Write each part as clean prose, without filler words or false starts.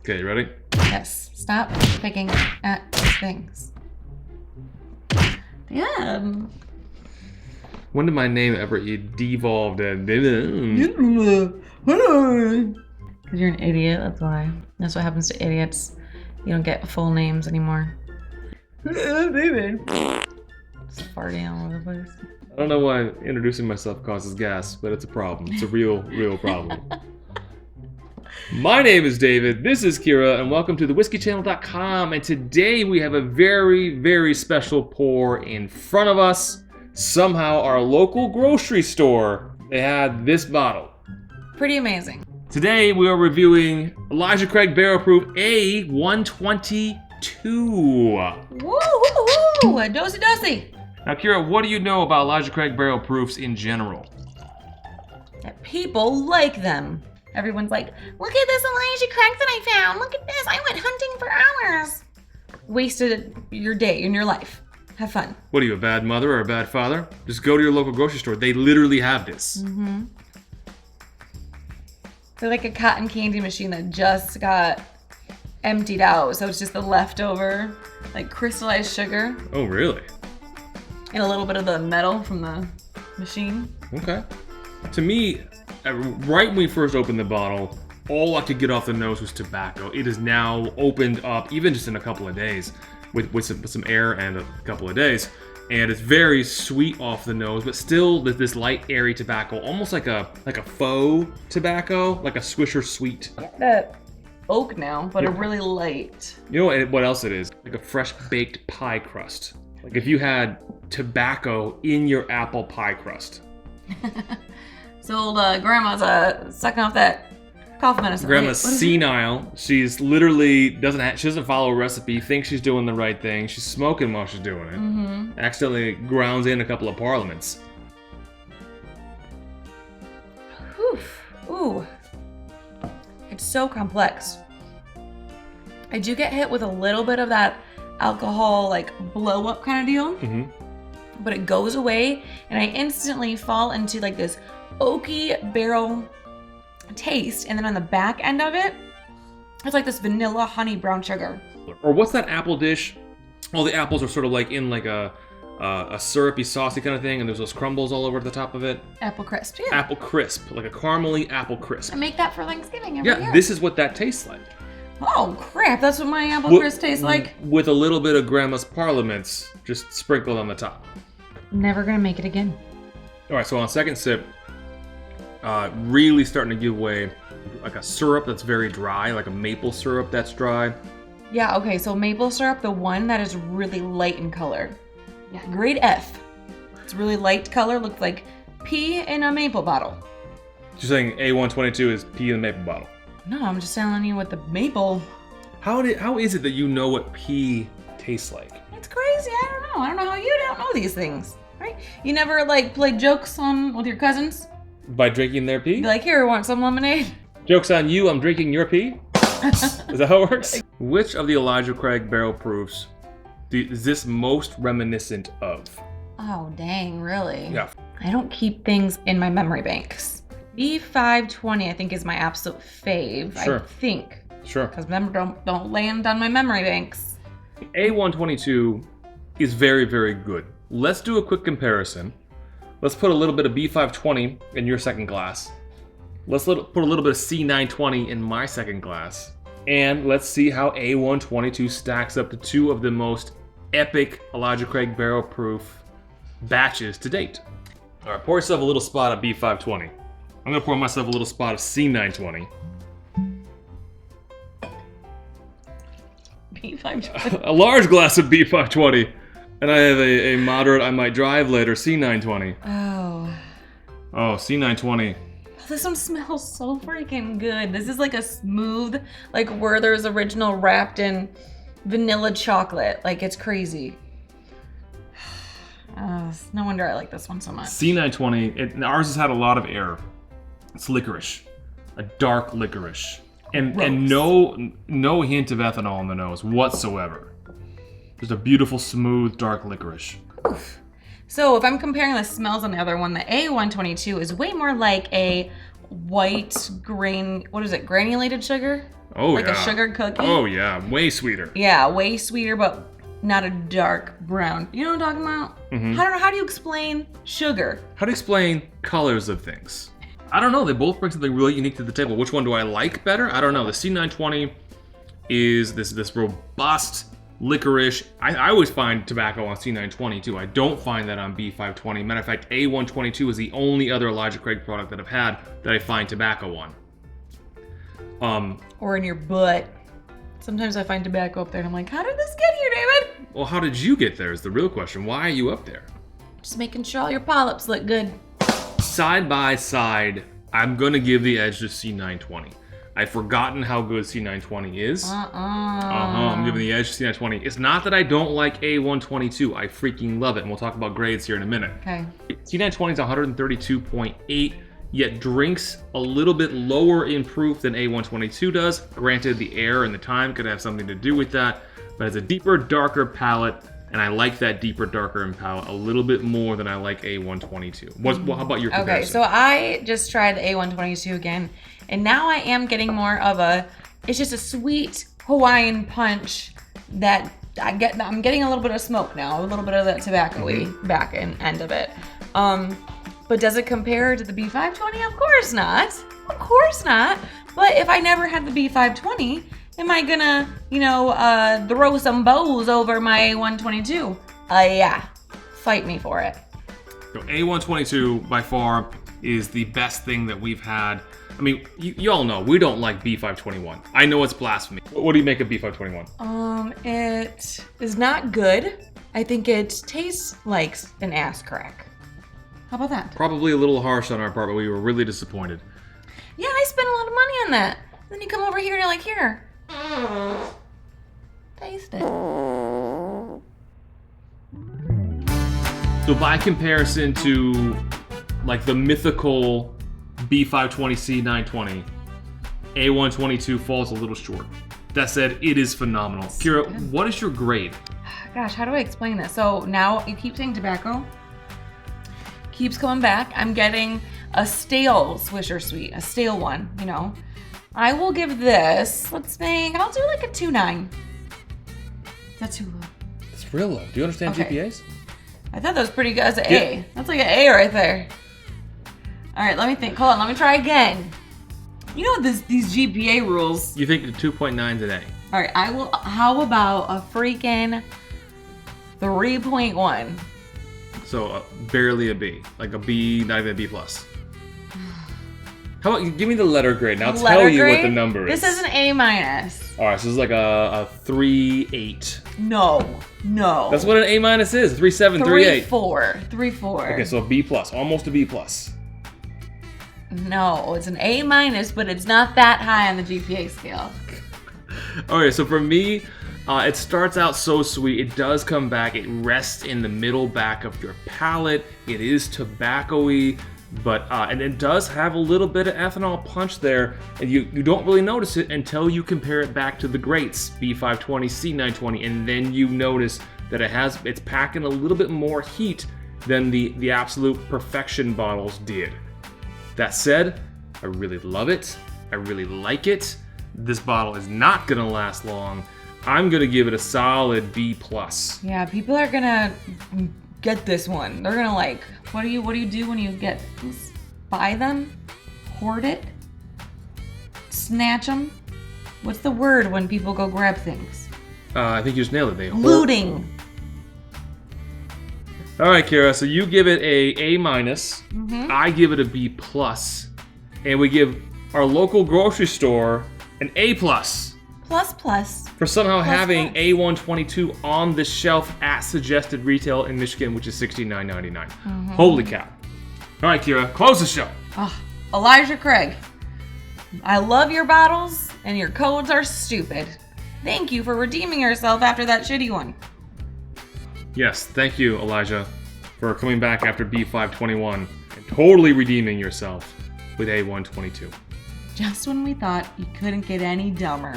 Okay, you ready? Yes. Stop picking at things. Damn. When did my name ever devolve in? Because you're an idiot, that's why. That's what happens to idiots. You don't get full names anymore. David. Just farting all over the place. I don't know why introducing myself causes gas, but it's a problem. It's a real problem. My name is David, this is Kira, and welcome to the whiskeychannel.com. And today we have a very special pour in front of us. Somehow our local grocery store, they had this bottle. Pretty amazing. Today we are reviewing Elijah Craig Barrel Proof A122. Woo-hoo-hoo! Dosey. Now Kira, what do you know about Elijah Craig Barrel Proofs in general? That people like them. Everyone's like, look at this Elijah Craig that I found. Look at this. I went hunting for hours. Wasted your day and your life. Have fun. What are you, a bad mother or a bad father? Just go to your local grocery store. They literally have this. Mm-hmm. They're like a cotton candy machine that just got emptied out. So it's just the leftover, like crystallized sugar. Oh, really? And a little bit of the metal from the machine. Okay. To me, right when we first opened the bottle, all I could get off the nose was tobacco. It is now opened up, even just in a couple of days, with some air and a couple of days. And it's very sweet off the nose, but still this light, airy tobacco, almost like a faux tobacco, like a Swisher Sweet. That oak now, but a really light. You know what else it is? Like a fresh baked pie crust. Like if you had tobacco in your apple pie crust. So old grandma's sucking off that cough medicine. Grandma's senile. She's literally she doesn't follow a recipe, thinks she's doing the right thing. She's smoking while she's doing it. Mm-hmm. Accidentally grounds in a couple of parliaments. Whew. Ooh. It's so complex. I do get hit with a little bit of that alcohol, like blow up kind of deal. Mm-hmm. But it goes away, and I instantly fall into like this oaky barrel taste, and then on the back end of it, it's like this vanilla honey brown sugar. Or what's that apple dish? All the apples are sort of like in like a syrupy, saucy kind of thing, and there's those crumbles all over the top of it. Apple crisp, yeah. Apple crisp, like a caramely apple crisp. I make that for Thanksgiving every year. This is what that tastes like. Oh crap, that's what my apple crisp tastes like. With a little bit of Grandma's Parliaments just sprinkled on the top. Never gonna make it again. All right, so on second sip, really starting to give way like a syrup that's very dry, like a maple syrup that's dry. Yeah, okay, so maple syrup, the one that is really light in color. Yeah, grade F. It's really light color, looks like pea in a maple bottle. You're saying A122 is pea in a maple bottle? No, I'm just telling you what the maple. How is it that you know what pea tastes like? It's crazy, I don't know. I don't know how you don't know these things, right? You never like played jokes with your cousins? By drinking their pea? Be like, here, want some lemonade? Joke's on you, I'm drinking your pee? Is that how it works? Which of the Elijah Craig Barrel Proofs is this most reminiscent of? Oh, dang, really? Yeah. I don't keep things in my memory banks. B520, I think, is my absolute fave. Sure. I think. Sure. Because remember, don't land on my memory banks. A122 is very good. Let's do a quick comparison. Let's put a little bit of B520 in your second glass. Let's put a little bit of C920 in my second glass. And let's see how A122 stacks up to two of the most epic Elijah Craig Barrel Proof batches to date. All right, pour yourself a little spot of B520. I'm gonna pour myself a little spot of C920. B520. A large glass of B520. And I have a moderate, I might drive later, C920. Oh. Oh, C920. This one smells so freaking good. This is like a smooth, like Werther's Original wrapped in vanilla chocolate. Like, it's crazy. No wonder I like this one so much. C920, ours has had a lot of air. It's licorice, a dark licorice, and no hint of ethanol in the nose whatsoever. Just a beautiful, smooth, dark licorice. Oof. So if I'm comparing the smells on the other one, the A122 is way more like a white grain, what is it, granulated sugar? Oh, like yeah. a sugar cookie. Oh, yeah. Way sweeter. Yeah, way sweeter, but not a dark brown. You know what I'm talking about? Mm-hmm. How do you explain sugar? How to explain colors of things? I don't know. They both bring something really unique to the table. Which one do I like better? I don't know. The C920 is this robust licorice. I always find tobacco on C920 too. I don't find that on B520. Matter of fact, A122 is the only other Elijah Craig product that I've had that I find tobacco on. Or in your butt. Sometimes I find tobacco up there and I'm like, how did this get here, David? Well, how did you get there is the real question. Why are you up there? Just making sure all your polyps look good. Side by side, I'm gonna give the edge to C920. I've forgotten how good C920 is. I'm giving the edge to C920. It's not that I don't like A122. I freaking love it, and we'll talk about grades here in a minute. Okay. C920 is 132.8, yet drinks a little bit lower in proof than A122 does. Granted, the air and the time could have something to do with that, but it's a deeper, darker palate, and I like that deeper, darker palate a little bit more than I like A122. How about your comparison? Okay, so I just tried the A122 again, and now I am getting more of it's just a sweet Hawaiian punch that I'm getting a little bit of smoke now, a little bit of that tobacco-y back end of it. But does it compare to the B520? Of course not. Of course not. But if I never had the B520, am I gonna, throw some bows over my A122? Yeah. Fight me for it. So A122 by far is the best thing that we've had. I mean, you all know we don't like B521. I know it's blasphemy. What do you make of B521? It is not good. I think it tastes like an ass crack. How about that? Probably a little harsh on our part, but we were really disappointed. Yeah, I spent a lot of money on that. Then you come over here and you're like, here. Taste it. So by comparison to like the mythical B520 C920, A122 falls a little short. That said, it is phenomenal. Kira, what is your grade? Gosh, how do I explain this? So now you keep saying tobacco. Keeps coming back. I'm getting a stale Swisher Sweet, a stale one, I will give this, let's think, I'll do like a 2.9. That's too low. It's real low. Do you understand GPAs? I thought that was pretty good as an A. That's like an A right there. All right, let me think. Hold on, let me try again. You know these GPA rules. You think the 2.9 is an A? All right, how about a freaking 3.1? So barely a B, like a B, not even a B plus. How about you give me the letter grade? Now tell you what the number is. This is an A minus. All right, so this is like a 3.8. No. That's what an A minus is. 3.7, 3.8. 3.4. Okay, so a B plus, almost a B plus. No, it's an A minus, but it's not that high on the GPA scale. Okay, so for me, it starts out so sweet. It does come back. It rests in the middle back of your palate. It is tobacco-y, but and it does have a little bit of ethanol punch there, and you don't really notice it until you compare it back to the greats, B520, C920, and then you notice that it's packing a little bit more heat than the absolute perfection bottles did. That said, I really love it. I really like it. This bottle is not gonna last long. I'm gonna give it a solid B plus. Yeah, people are gonna get this one. They're gonna what do you do when you get these? Buy them? Hoard it? Snatch them? What's the word when people go grab things? I think you just nailed it. Looting. All right, Kira, so you give it A minus. I give it a B plus, and we give our local grocery store an A plus. Plus. For somehow having A122 on the shelf at suggested retail in Michigan, which is $69.99. Holy cow. All right, Kira, close the show. Oh, Elijah Craig, I love your bottles, and your codes are stupid. Thank you for redeeming yourself after that shitty one. Yes, thank you, Elijah, for coming back after B521 and totally redeeming yourself with A122. Just when we thought you couldn't get any dumber.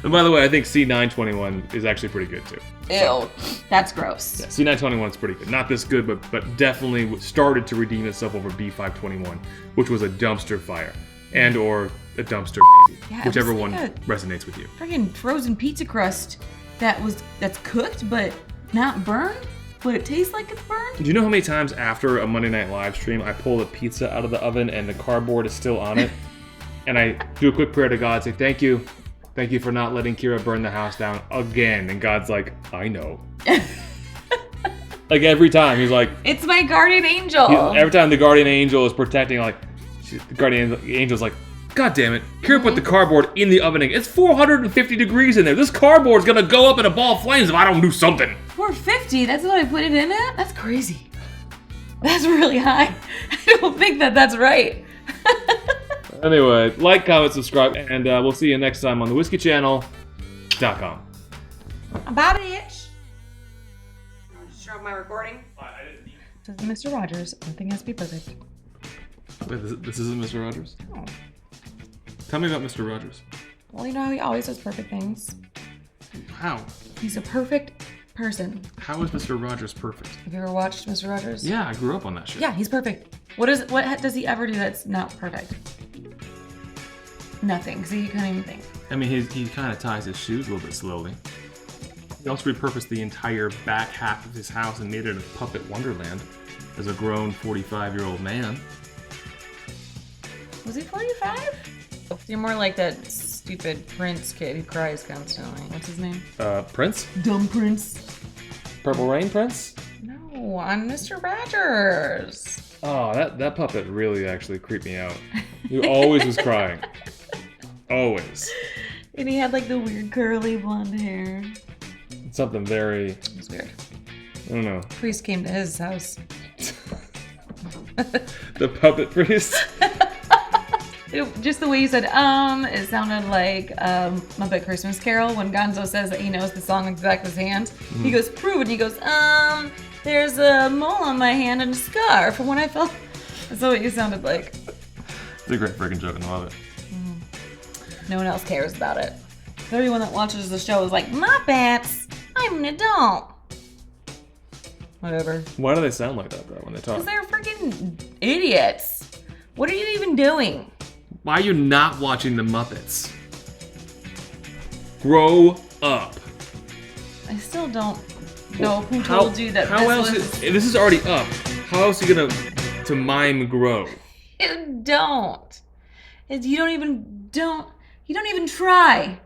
And by the way, I think C921 is actually pretty good too. Ew, that's gross. Yeah, C921 is pretty good. Not this good, but definitely started to redeem itself over B521, which was a dumpster fire. And or a dumpster baby. Yeah, whichever it was one like resonates with you. Freaking frozen pizza crust that's cooked but not burned, but it tastes like it's burned. Do you know how many times after a Monday Night Live stream I pull the pizza out of the oven and the cardboard is still on it, and I do a quick prayer to God, say thank you for not letting Kira burn the house down again, and God's like, I know. Like every time he's like, it's my guardian angel. Every time the guardian angel is protecting, like the guardian angel's like, God damn it, Kira put the cardboard in the oven again. It's 450 degrees in there. This cardboard's gonna go up in a ball of flames if I don't do something. 450, that's what I put it in at? That's crazy. That's really high. I don't think that's right. Anyway, like, comment, subscribe, and we'll see you next time on the whiskeychannel.com. Bye, bitch. Show my recording. This is Mr. Rogers. Everything has to be perfect. Wait, this isn't Mr. Rogers? Oh. Tell me about Mr. Rogers. Well, you know how he always does perfect things. How? He's a perfect person. How is Mr. Rogers perfect? Have you ever watched Mr. Rogers? Yeah, I grew up on that shit. Yeah, he's perfect. What does he ever do that's not perfect? Nothing, because he couldn't even think. I mean, he kind of ties his shoes a little bit slowly. He also repurposed the entire back half of his house and made it a puppet wonderland as a grown 45-year-old man. Was he 45? You're more like that stupid Prince kid who cries constantly. What's his name? Prince? Dumb Prince. Purple Rain Prince? No, I'm Mr. Rogers. Oh, that puppet really actually creeped me out. He always was crying. Always. And he had like the weird curly blonde hair. Something very... It was weird. I don't know. Priest came to his house. The puppet priest? Just the way you said, it sounded like Muppet Christmas Carol when Gonzo says that he knows the song like the back of his hand. Mm-hmm. He goes, prove it. And he goes, there's a mole on my hand and a scar from when I fell. That's what you sounded like. It's a great freaking joke and I love it. No one else cares about it. Everyone that watches the show is like, Muppets, I'm an adult. Whatever. Why do they sound like that, though, when they talk? Because they're freaking idiots. What are you even doing? Why are you not watching the Muppets? Grow up. I still don't know who told you that this is already up. How else are you gonna to mime grow? You don't. You don't even try.